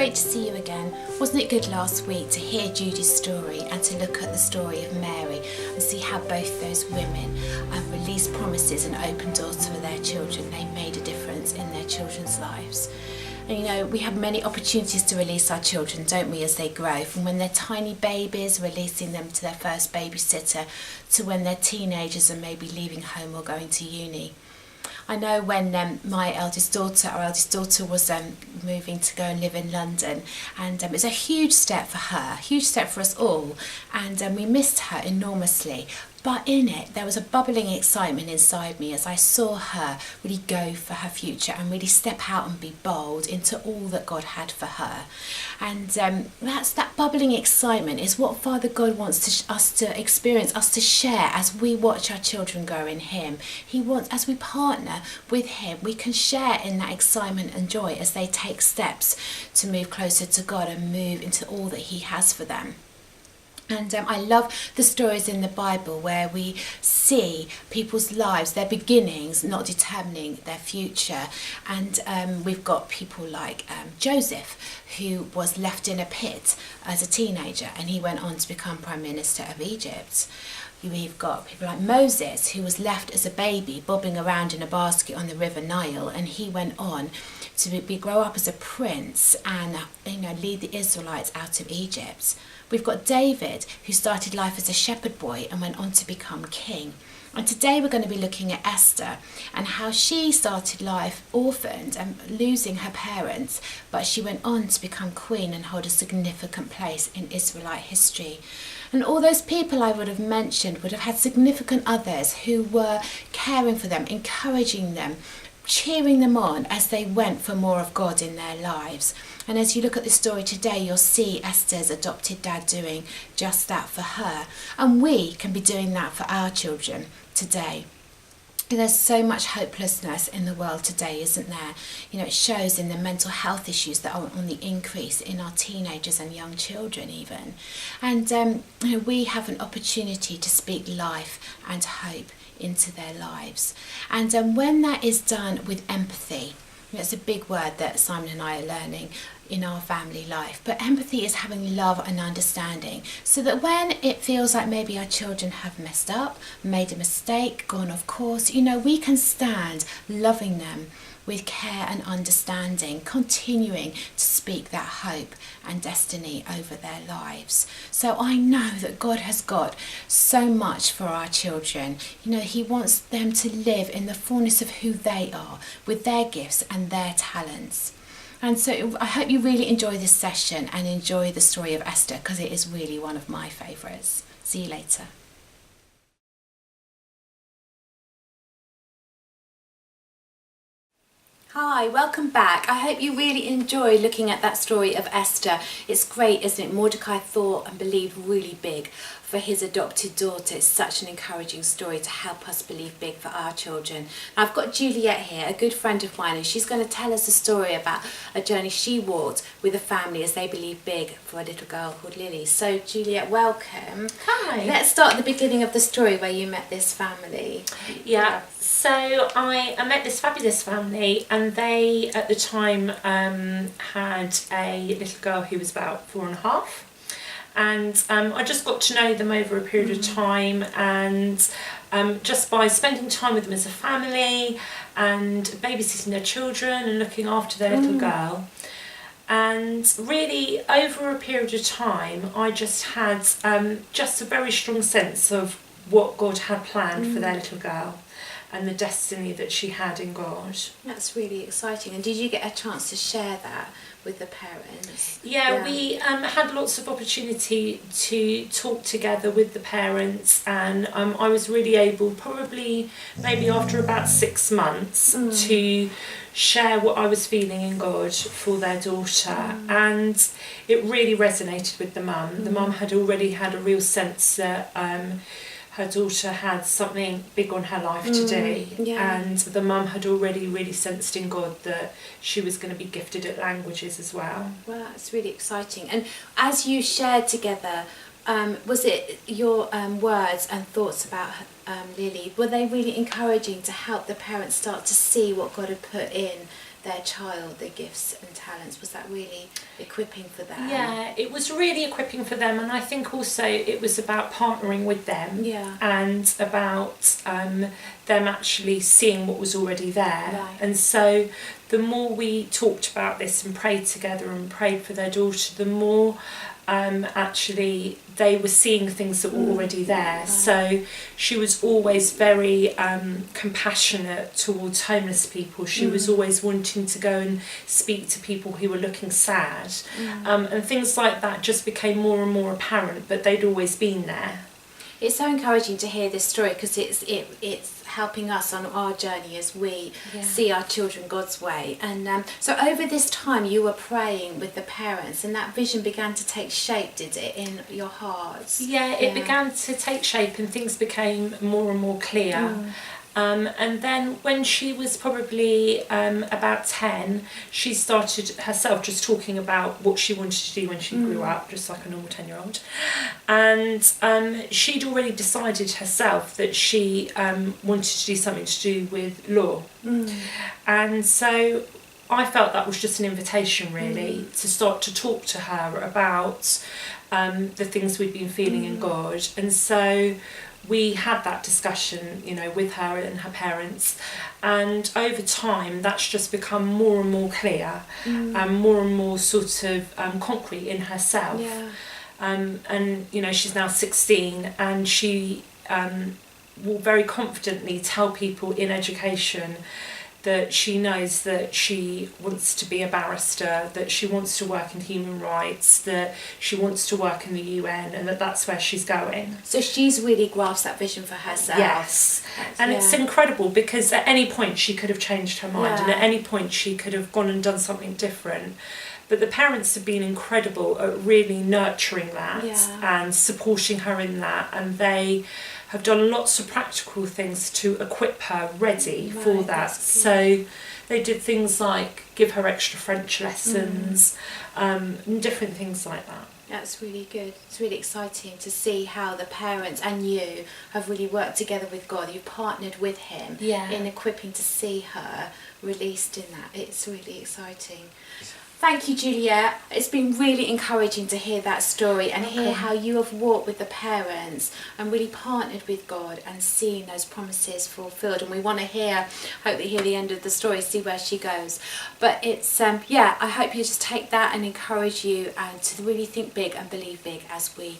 great to see you again. Wasn't it good last week to hear Judy's story and to look at the story of Mary and see how both those women released promises and opened doors for their children. They made a difference in their children's lives. And you know, we have many opportunities to release our children, don't we, as they grow, from when they're tiny babies, releasing them to their first babysitter, to when they're teenagers and maybe leaving home or going to uni. I know when our eldest daughter was moving to go and live in London, and it was a huge step for her, huge step for us all, and we missed her enormously. But in it, there was a bubbling excitement inside me as I saw her really go for her future and really step out and be bold into all that God had for her. And that bubbling excitement is what Father God wants us to experience, us to share as we watch our children grow in Him. He wants, as we partner with Him, we can share in that excitement and joy as they take steps to move closer to God and move into all that He has for them. And I love the stories in the Bible where we see people's lives, their beginnings, not determining their future. And we've got people like Joseph, who was left in a pit as a teenager, and he went on to become Prime Minister of Egypt. We've got people like Moses, who was left as a baby bobbing around in a basket on the River Nile, and he went on to grow up as a prince and lead the Israelites out of Egypt. We've got David, who started life as a shepherd boy and went on to become king. And today we're going to be looking at Esther and how she started life orphaned and losing her parents, but she went on to become queen and hold a significant place in Israelite history. And all those people I would have mentioned would have had significant others who were caring for them, encouraging them, cheering them on as they went for more of God in their lives. And as you look at the story today, you'll see Esther's adopted dad doing just that for her. And we can be doing that for our children today. There's so much hopelessness in the world today, isn't there? You know, it shows in the mental health issues that are on the increase in our teenagers and young children even. And we have an opportunity to speak life and hope into their lives. And when that is done with empathy, it's a big word that Simon and I are learning in our family life, but empathy is having love and understanding, so that when it feels like maybe our children have messed up, made a mistake, gone off course, we can stand loving them with care and understanding, continuing to speak that hope and destiny over their lives. So I know that God has got so much for our children. He wants them to live in the fullness of who they are, with their gifts and their talents. And so I hope you really enjoy this session and enjoy the story of Esther, because it is really one of my favourites. See you later. Hi, welcome back. I hope you really enjoy looking at that story of Esther. It's great, isn't it? Mordecai thought and believed really big for his adopted daughter. It's such an encouraging story to help us believe big for our children. Now, I've got Juliet here, a good friend of mine, and she's going to tell us a story about a journey she walked with a family as they believed big for a little girl called Lily. So, Juliet, welcome. Hi. Let's start at the beginning of the story where you met this family. Yeah. So I met this fabulous family, and they at the time had a little girl who was about 4.5, and I just got to know them over a period of time, and just by spending time with them as a family and babysitting their children and looking after their little girl. And really over a period of time I just had just a very strong sense of what God had planned for their little girl and the destiny that she had in God. That's really exciting. And did you get a chance to share that with the parents? Yeah. We had lots of opportunity to talk together with the parents, and I was really able, probably maybe after about 6 months, to share what I was feeling in God for their daughter. And it really resonated with the mum. The mum had already had a real sense that her daughter had something big on her life to do, and the mum had already really sensed in God that she was going to be gifted at languages as well. Well, that's really exciting. And as you shared together, was it your words and thoughts about Lily, were they really encouraging to help the parents start to see what God had put in their child the gifts and talents? Was that really equipping for them? Yeah, it was really equipping for them, and I think also it was about partnering with them, Yeah. and about them actually seeing what was already there. Right. And so the more we talked about this and prayed together and prayed for their daughter, the more actually they were seeing things that were already there. Right. So she was always very compassionate towards homeless people. She was always wanting to go and speak to people who were looking sad, and things like that just became more and more apparent, but they'd always been there. It's so encouraging to hear this story, because it's helping us on our journey as we see our children God's way. And so over this time you were praying with the parents, and that vision began to take shape, did it, in your hearts? Yeah, it began to take shape and things became more and more clear. And then when she was probably about 10, she started herself just talking about what she wanted to do when she grew up, just like a normal 10-year-old. And she'd already decided herself that she wanted to do something to do with law. And so I felt that was just an invitation, really, to start to talk to her about the things we'd been feeling in God. And so we had that discussion, you know, with her and her parents, and over time that's just become more and more clear and more sort of concrete in herself. And you know, she's now 16, and she will very confidently tell people in education that she knows that she wants to be a barrister, that she wants to work in human rights, that she wants to work in the UN, and that that's where she's going. So she's really grasped that vision for herself. Yes. And it's incredible, because at any point she could have changed her mind, and at any point she could have gone and done something different. But the parents have been incredible at really nurturing that and supporting her in that, and they have done lots of practical things to equip her ready for that. So they did things like give her extra French lessons, and different things like that. That's really good. It's really exciting to see how the parents and you have really worked together with God. You've partnered with Him in equipping to see her released in that. It's really exciting. Thank you, Juliet. It's been really encouraging to hear that story and hear how you have walked with the parents and really partnered with God and seen those promises fulfilled. And we want to hopefully hear the end of the story, see where she goes. But it's, I hope you just take that and encourage you and to really think big and believe big as we